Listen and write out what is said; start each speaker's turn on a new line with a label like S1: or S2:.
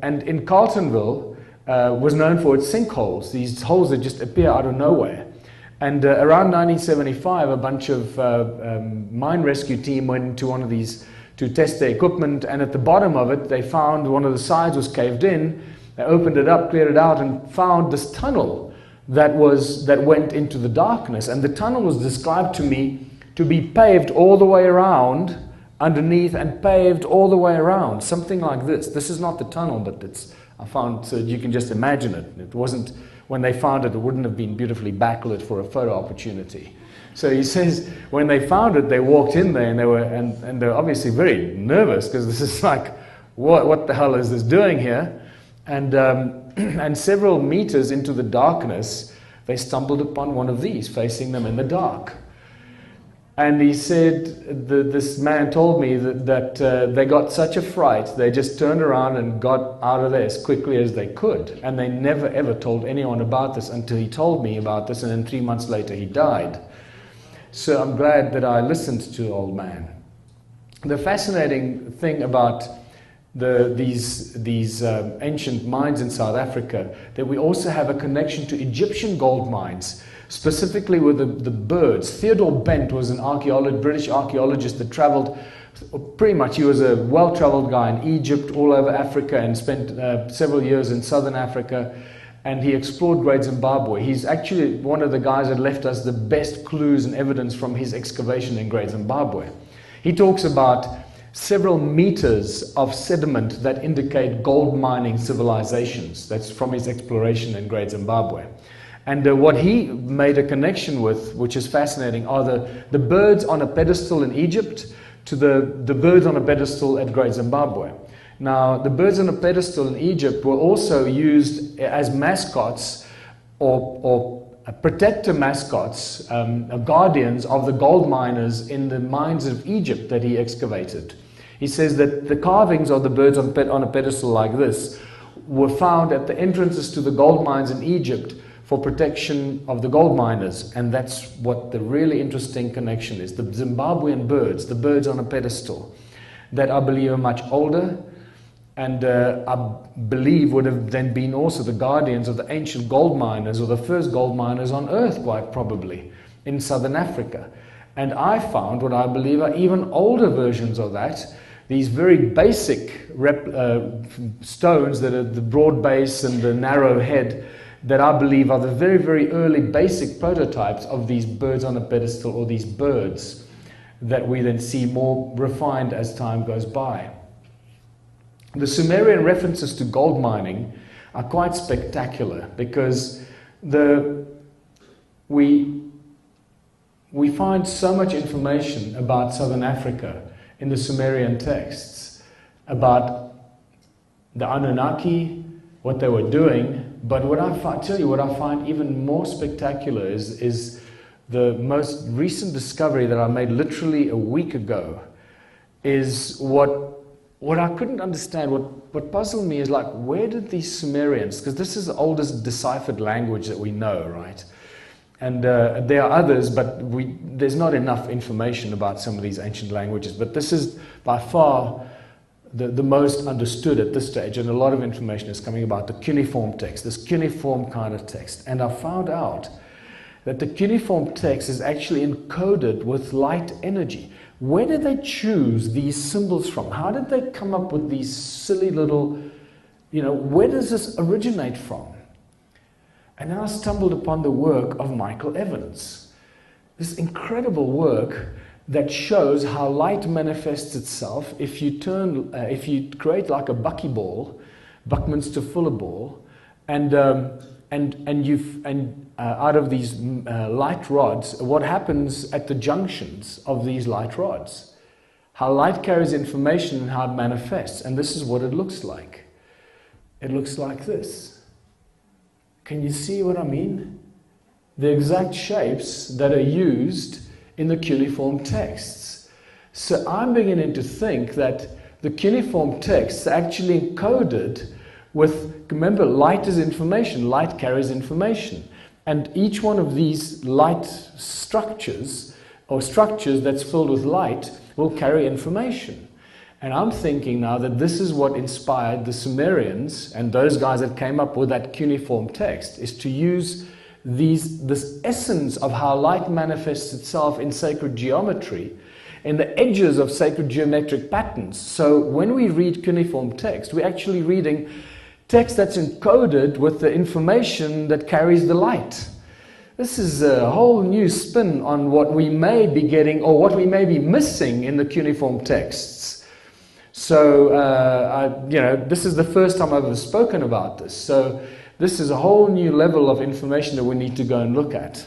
S1: And in Carletonville was known for its sinkholes, these holes that just appear out of nowhere. And around 1975, a bunch of mine rescue team went into one of these to test their equipment, and at the bottom of it, they found one of the sides was caved in. They opened it up, cleared it out, and found this tunnel that went into the darkness. And the tunnel was described to me to be paved all the way around, underneath, and paved all the way around, something like this. This is not the tunnel, but I found, so you can just imagine it. It wasn't, when they found it, it wouldn't have been beautifully backlit for a photo opportunity. So he says, when they found it, they walked in there, and they were obviously very nervous, because this is like, what the hell is this doing here? And and several meters into the darkness, they stumbled upon one of these, facing them in the dark. And he said, this man told me that they got such a fright, they just turned around and got out of there as quickly as they could. And they never ever told anyone about this until he told me about this, and then 3 months later he died. So I'm glad that I listened to the old man. The fascinating thing about these ancient mines in South Africa, that we also have a connection to Egyptian gold mines, specifically with the birds. Theodore was an British archaeologist that traveled pretty much. He was a well-traveled guy in Egypt, all over Africa, and spent several years in southern Africa, and he explored Great Zimbabwe. He's actually one of the guys that left us the best clues and evidence from his excavation in Great Zimbabwe. He talks about several meters of sediment that indicate gold mining civilizations. That's from his exploration in Great Zimbabwe. And what he made a connection with, which is fascinating, are the birds on a pedestal in Egypt to the birds on a pedestal at Great Zimbabwe. Now, the birds on a pedestal in Egypt were also used as mascots or protector mascots, guardians of the gold miners in the mines of Egypt that he excavated. He says that the carvings of the birds on a pedestal like this were found at the entrances to the gold mines in Egypt for protection of the gold miners. And that's what the really interesting connection is. The Zimbabwean birds, the birds on a pedestal, that I believe are much older, and I believe would have then been also the guardians of the ancient gold miners, or the first gold miners on earth, quite probably, in southern Africa. And I found what I believe are even older versions of that, these very basic stones that are the broad base and the narrow head, that I believe are the very, very early basic prototypes of these birds on a pedestal, or these birds that we then see more refined as time goes by. The Sumerian references to gold mining are quite spectacular, because we find so much information about southern Africa in the Sumerian texts, about the Anunnaki, what they were doing. But what I find even more spectacular is the most recent discovery that I made literally a week ago, is what I couldn't understand. What puzzled me is, like, where did these Sumerians, because this is the oldest deciphered language that we know, right? And there are others, but there's not enough information about some of these ancient languages. But this is by far the most understood at this stage, and a lot of information is coming about the cuneiform text, this cuneiform kind of text. And I found out that the cuneiform text is actually encoded with light energy. Where did they choose these symbols from? How did they come up with these silly little, where does this originate from? And then I stumbled upon the work of Michael Evans, this incredible work that shows how light manifests itself if you create like a buckyball, Buckminster Fuller ball, and out of these light rods, what happens at the junctions of these light rods, how light carries information and how it manifests. And this is what it looks like. It looks like this. Can you see what I mean? The exact shapes that are used in the cuneiform texts. So I'm beginning to think that the cuneiform texts are actually encoded with, remember, light is information, light carries information. And each one of these light structures, or structures that's filled with light, will carry information. And I'm thinking now that this is what inspired the Sumerians and those guys that came up with that cuneiform text, is to use this essence of how light manifests itself in sacred geometry, in the edges of sacred geometric patterns. So when we read cuneiform text, we're actually reading text that's encoded with the information that carries the light. This is a whole new spin on what we may be getting or what we may be missing in the cuneiform texts. So, this is the first time I've ever spoken about this. So this is a whole new level of information that we need to go and look at.